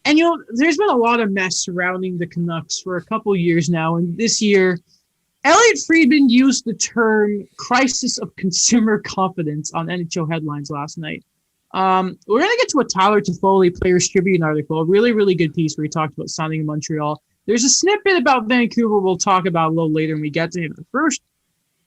And, there's been a lot of mess surrounding the Canucks for a couple years now. And this year, Elliot Friedman used the term crisis of consumer confidence on NHL headlines last night. We're going to get to a Tyler Toffoli Players Tribune article, a really, really good piece where he talked about signing in Montreal. There's a snippet about Vancouver we'll talk about a little later when we get to him. But first,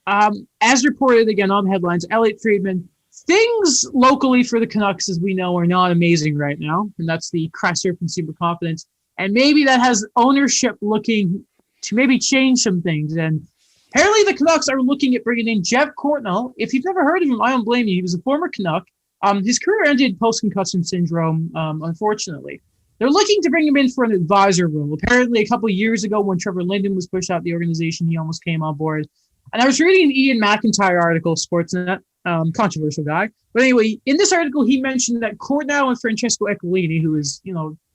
as reported again on headlines, Elliot Friedman, things locally for the Canucks, as we know, are not amazing right now. And that's the crisis of consumer confidence. And maybe that has ownership looking to maybe change some things. And apparently the Canucks are looking at bringing in Jeff Courtnall. If you've never heard of him, I don't blame you. He was a former Canuck. His career ended post-concussion syndrome, unfortunately. They're looking to bring him in for an advisor role. Apparently, a couple of years ago when Trevor Linden was pushed out of the organization, he almost came on board. And I was reading an Ian McIntyre article, Sportsnet, controversial guy. But anyway, in this article, he mentioned that Courtnall and Francesco Aquilini, who is,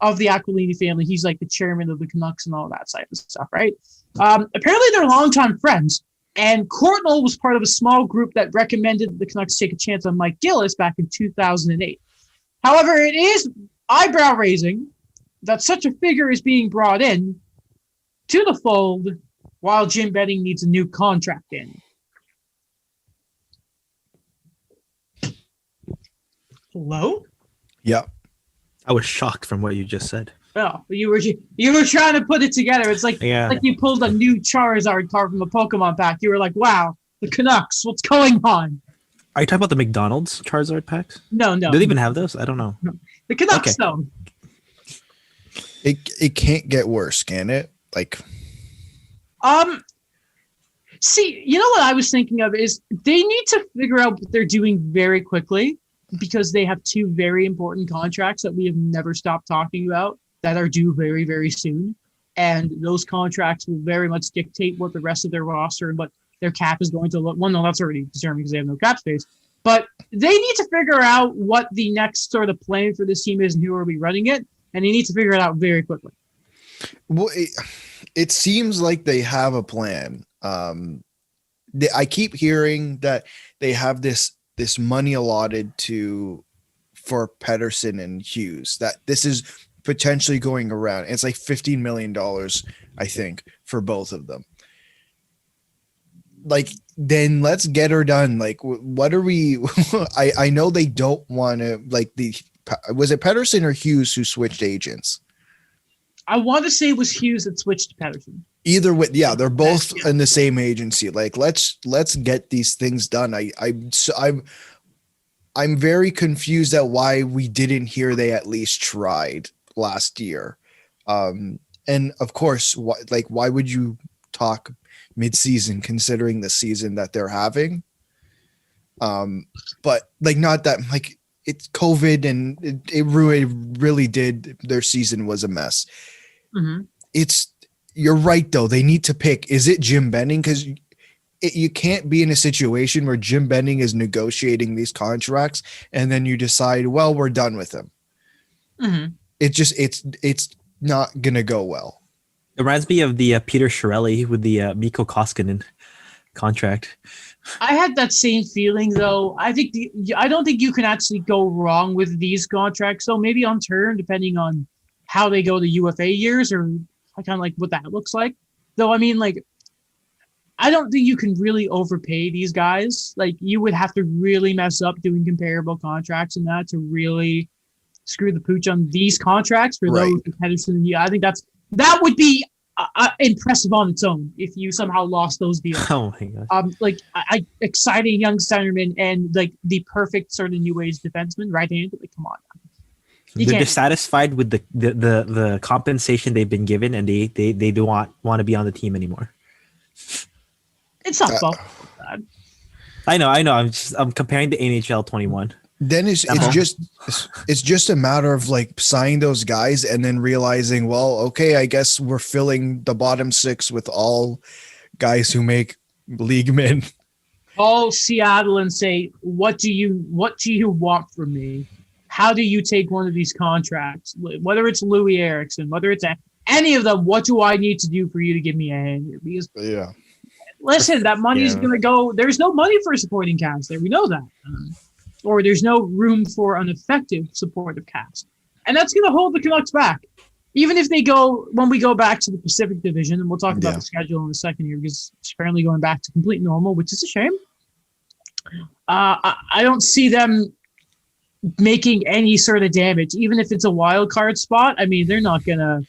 of the Aquilini family, he's like the chairman of the Canucks and all that type of stuff, right? Apparently, they're longtime friends. And Courtnall was part of a small group that recommended the Canucks take a chance on Mike Gillis back in 2008. However, it is eyebrow-raising that such a figure is being brought in to the fold while Jim Benning needs a new contract in. Hello? Yeah. I was shocked from what you just said. Oh, you were trying to put it together. It's like you pulled a new Charizard card from a Pokemon pack. You were like, wow, the Canucks, what's going on? Are you talking about the McDonald's Charizard packs? No. Do they even have those? I don't know. No. The Canucks, though. It can't get worse, can it? See, you know what I was thinking of is they need to figure out what they're doing very quickly because they have two very important contracts that we have never stopped talking about that are due very, very soon. And those contracts will very much dictate what the rest of their roster and what their cap is going to look. Well, no, that's already determined because they have no cap space. But they need to figure out what the next sort of plan for this team is and who will be running it. And they need to figure it out very quickly. Well, it seems like they have a plan. I keep hearing that they have this money allotted for Pettersson and Hughes, that this is potentially going around. It's like $15 million, I think, for both of them. Then let's get her done. What are we? I know they don't want to. Was it Pettersson or Hughes who switched agents? I want to say it was Hughes that switched to Pettersson. Either way, yeah, they're both in the same agency. Let's get these things done. I'm very confused at why we didn't hear they at least tried last year. And of course, why would you talk mid-season considering the season that they're having? But not that it's COVID and it really did. Their season was a mess. Mm-hmm. You're right though. They need to pick. Is it Jim Benning? Because you can't be in a situation where Jim Benning is negotiating these contracts and then you decide, well, we're done with him. Mm-hmm. It's not gonna go well. It reminds me of the Peter Chiarelli with the Mikko Koskinen contract. I had that same feeling though. I don't think you can actually go wrong with these contracts. So maybe on turn, depending on how they go the UFA years or kind of like what that looks like. Though, I mean, I don't think you can really overpay these guys. You would have to really mess up doing comparable contracts and that to really screw the pooch on these contracts for those with Pettersson. Yeah, I think that would be impressive on its own if you somehow lost those deals. Oh my god! Exciting young centerman and the perfect sort of new age defenseman, right-handed. Come on. They're dissatisfied with the compensation they've been given, and they don't want to be on the team anymore. It's not fault. I know. I'm comparing the NHL 21. Then it's just a matter of signing those guys and then realizing, well, okay, I guess we're filling the bottom six with all guys who make league min. Call Seattle and say, what do you want from me? How do you take one of these contracts? Whether it's Louis Eriksson, whether it's any of them, what do I need to do for you to give me a hand here? Because listen, that money's going to go. There's no money for a supporting cast there. We know that. Or there's no room for an effective supportive cast. And that's going to hold the Canucks back. Even if when we go back to the Pacific Division, and we'll talk about the schedule in the second year because it's apparently going back to complete normal, which is a shame. I don't see them making any sort of damage, even if it's a wild card spot. I mean, you're not gonna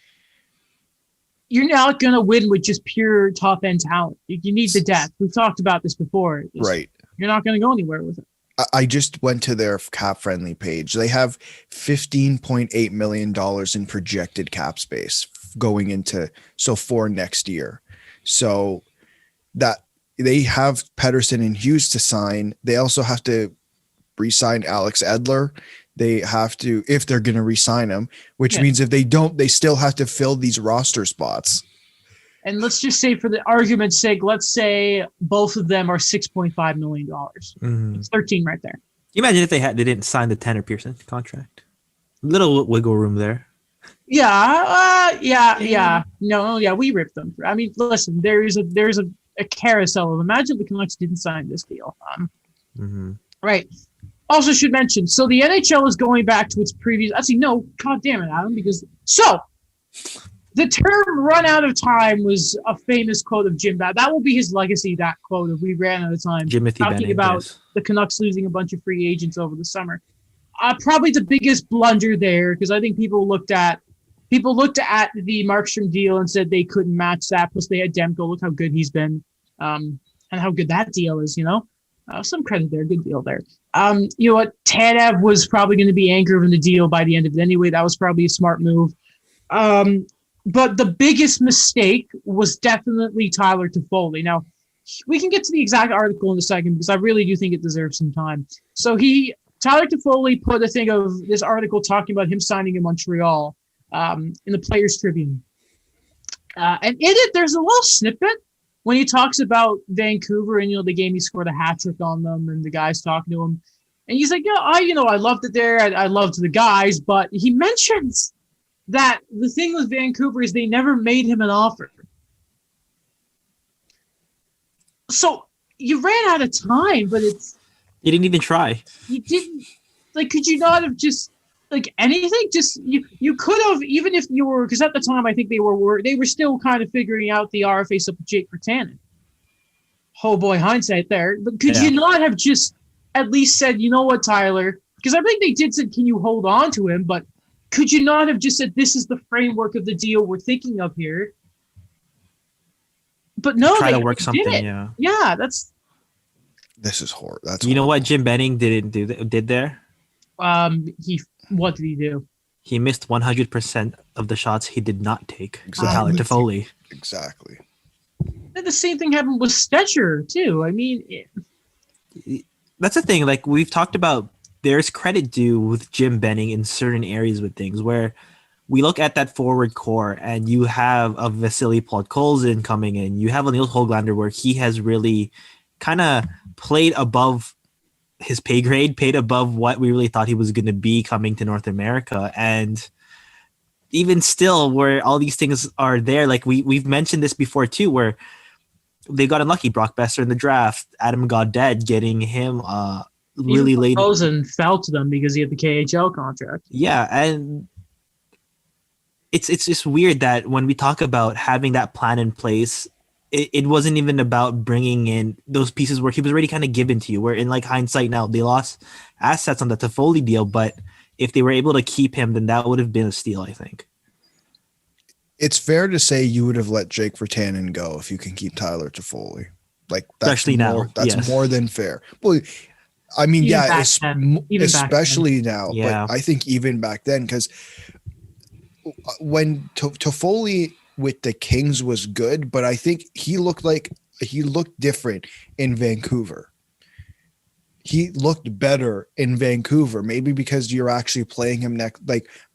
win with just pure top end talent. You need the depth. We've talked about this before. Right. You're not going to go anywhere with it. I just went to their cap friendly page. They have $15.8 million in projected cap space going into for next year. So that they have Pettersson and Hughes to sign. They also have to re-sign Alex Edler. They have to, if they're going to re-sign him, which means if they don't, they still have to fill these roster spots. And let's just say, for the argument's sake, let's say both of them are $6.5 million. Mm-hmm. It's 13 right there. Can you imagine if they didn't sign the Tanner Pearson contract? Little wiggle room there. Yeah. We ripped them. I mean, listen, there's a carousel of, imagine the Canucks didn't sign this deal. Right. Also should mention, so the NHL is going back to its previous. Actually, no, God damn it, Adam, because the term "run out of time" was a famous quote of Jim. That will be his legacy. That quote of "we ran out of time." Jimothy talking Bennett, about the Canucks losing a bunch of free agents over the summer. Probably the biggest blunder there, because I think people looked at the Markstrom deal and said they couldn't match that. Plus, they had Demko. Look how good he's been, and how good that deal is. Some credit there. Good deal there. You know what? Tanev was probably going to be anchored in the deal by the end of it anyway. That was probably a smart move. But the biggest mistake was definitely Tyler Toffoli. Now, we can get to the exact article in a second because I really do think it deserves some time. So Tyler Toffoli put a thing of this article talking about him signing in Montreal in the Players Tribune. And in it, there's a little snippet when he talks about Vancouver and, the game he scored a hat trick on them and the guys talking to him. And he's like, I loved it there. I loved the guys. But he mentions that the thing with Vancouver is they never made him an offer. So you ran out of time, but you didn't even try. You didn't, could you not have just, anything? Just, you could have, even if you were, because at the time I think they were still kind of figuring out the RFA stuff with Jake Virtanen. Oh boy, hindsight there. But could you not have just at least said, you know what, Tyler? Because I think they did say, can you hold on to him? But could you not have just said, this is the framework of the deal we're thinking of here? But no, try to work something. Yeah, this is horrible. That's know what Jim Benning did there? What did he do? He missed 100% of the shots he did not take. Exactly. Tyler Toffoli. Exactly. And the same thing happened with Stetcher too. I mean, that's the thing. We've talked about, there's credit due with Jim Benning in certain areas with things where we look at that forward core and you have a Vasily Podkolzin coming in. You have a Niels Höglander where he has really kind of played above his pay grade, paid above what we really thought he was going to be coming to North America. And even still, where all these things are there, we've mentioned this before too, where they got unlucky. Brock Besser in the draft, Adam Gaudette getting him really late. Rosen fell to them because he had the KHL contract. Yeah, and it's just weird that when we talk about having that plan in place, it wasn't even about bringing in those pieces where he was already kind of given to you, where in hindsight now they lost assets on the Toffoli deal, but if they were able to keep him, then that would have been a steal, I think. It's fair to say you would have let Jake Virtanen go if you can keep Tyler Toffoli. Especially now. That's more than fair. Well, I mean, especially now, yeah. But I think even back then, because when Toffoli with the Kings was good, but I think he looked different in Vancouver. He looked better in Vancouver, maybe because you're actually playing him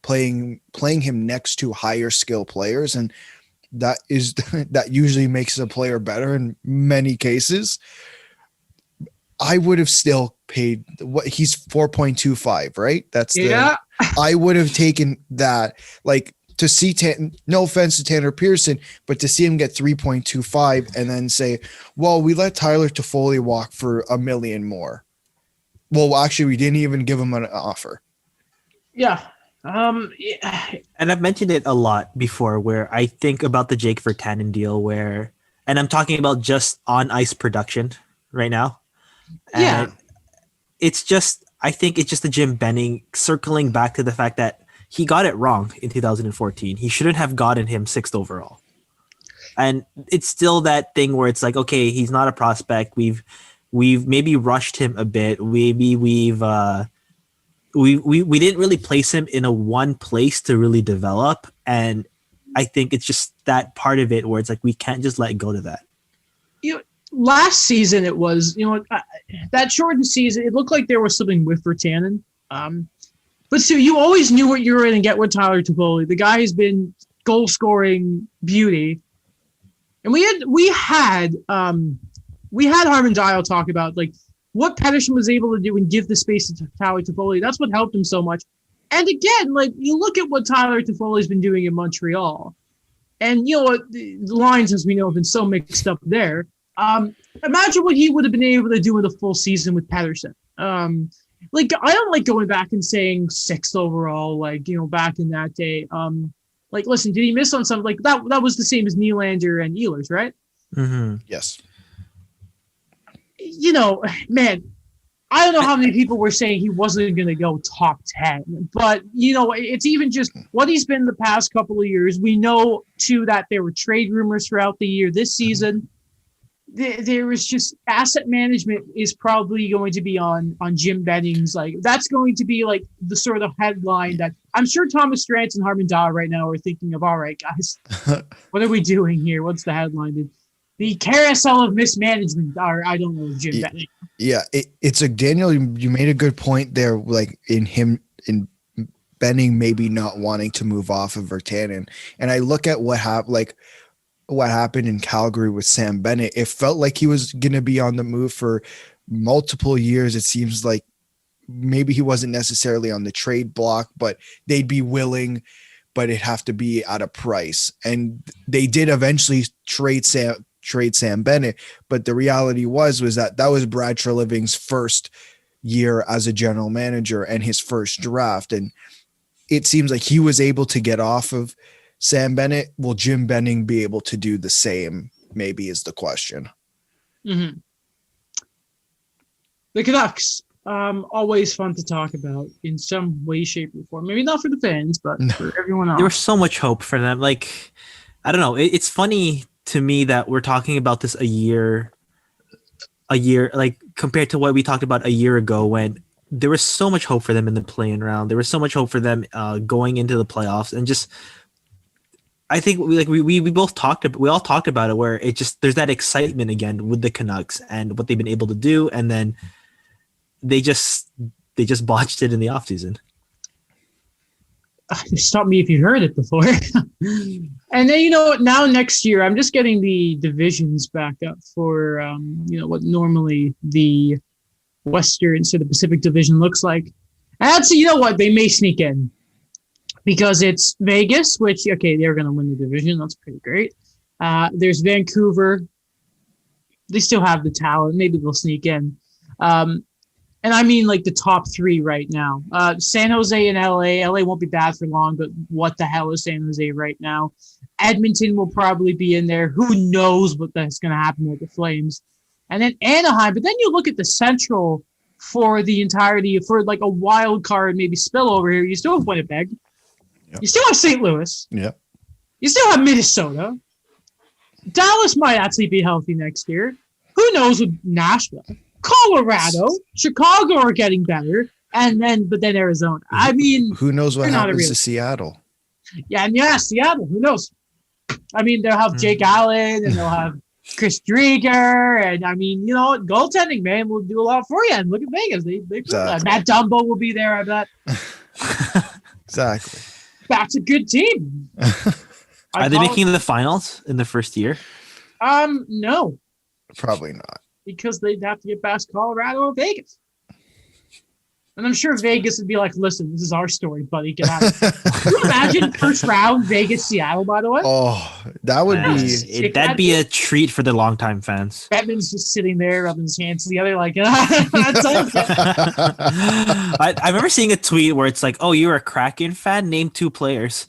playing him next to higher skill players, and that usually makes a player better in many cases. I would have still paid what he's 4.25, right? I would have taken that, to see no offense to Tanner Pearson, but to see him get 3.25 and then say, well, we let Tyler Toffoli walk for $1 million more. Well, actually, we didn't even give him an offer. Yeah. Yeah, And I've mentioned it a lot before where I think about the Jake Virtanen deal where, and I'm talking about just on ice production right now. yeah. And it's just, I think it's just the Jim Benning circling back to the fact that he got it wrong in 2014. He shouldn't have gotten him sixth overall. And it's still that thing where it's like, okay, he's not a prospect. We've maybe rushed him a bit. Maybe we didn't really place him in a one place to really develop. And I think it's just that part of it where it's like we can't just let go to that. You know, last season it was, that shortened season, it looked like there was something with Vertanen. But so you always knew what you were going to get with Tyler Toffoli. The guy has been goal scoring beauty. And we had Harmon Dial talk about like what Pedersen was able to do and give the space to Tyler Toffoli. That's what helped him so much. And again, like you look at what Tyler Toffoli's been doing in Montreal, and you know what the lines, as we know, have been so mixed up there. Imagine what he would have been able to do in the full season with Pedersen. Like I don't like going back and saying sixth overall, like back in that day. Like listen, did he miss on something like that? That was the same as Nylander and Ehlers, right? Mm-hmm. Yes. Man, I don't know how many people were saying he wasn't going to go top 10, but it's even just what he's been the past couple of years. We know too that there were trade rumors throughout the year. This season, there was just asset management is probably going to be on Jim Benning's. Like that's going to be like the sort of headline that I'm sure Thomas Strantz and Harmon Dahl right now are thinking of. All right, guys, what are we doing here? What's the headline? The carousel of mismanagement, or I don't know, Jim Benning. Yeah, it's a Daniel. You made a good point there, like in Benning maybe not wanting to move off of Virtanen, and I look at what happened in Calgary with Sam Bennett. It felt like he was going to be on the move for multiple years. It seems like maybe he wasn't necessarily on the trade block, but they'd be willing, but it'd have to be at a price. And they did eventually trade Sam Bennett, but the reality was that was Brad Treliving's first year as a general manager and his first draft. And it seems like he was able to get off of Sam Bennett. Will Jim Benning be able to do the same? Maybe is the question. Mm-hmm. The Canucks, always fun to talk about in some way, shape, or form. Maybe not for the fans, but for everyone else. There was so much hope for them. Like, I don't know. It's funny to me that we're talking about this a year, like compared to what we talked about a year ago when there was so much hope for them in the play-in round. There was so much hope for them going into the playoffs, and just I think we all talked about it where it just there's that excitement again with the Canucks and what they've been able to do, and then they just botched it in the offseason. Stop me if you heard it before. And then now next year I'm just getting the divisions back up for what normally the Western instead of Pacific Division looks like. And that's what they may sneak in because it's Vegas, which they're going to win the division. That's pretty great. There's Vancouver. They still have the talent. Maybe they'll sneak in. And I mean like the top three right now. San Jose and LA. LA won't be bad for long, but what the hell is San Jose right now? Edmonton will probably be in there. Who knows what that's going to happen with the Flames? And then Anaheim. But then you look at the Central for the entirety, for like a wild card, maybe spillover here. You still have Winnipeg. Yep. You still have St. Louis. Yep. You still have Minnesota. Dallas might actually be healthy next year. Who knows with Nashville? Colorado, Chicago are getting better, but then Arizona. I mean, who knows what happens to Seattle? Yeah, Seattle. Who knows? I mean, they'll have Jake Allen and they'll have Chris Drieger, and I mean, goaltending man will do a lot for you. And look at Vegas; they exactly. Matt Dumbo will be there. I bet. Exactly. That's a good team. Are they making the finals in the first year? No. Probably not. Because they'd have to get past Colorado or Vegas. And I'm sure Vegas would be like, listen, this is our story, buddy. Get out of here. Can you imagine first round Vegas Seattle, by the way? Oh, that would be. That'd be a treat for the longtime fans. Batman's just sitting there, rubbing his hands together, like, that's okay. I remember seeing a tweet where it's like, "Oh, you're a Kraken fan? Name 2 players."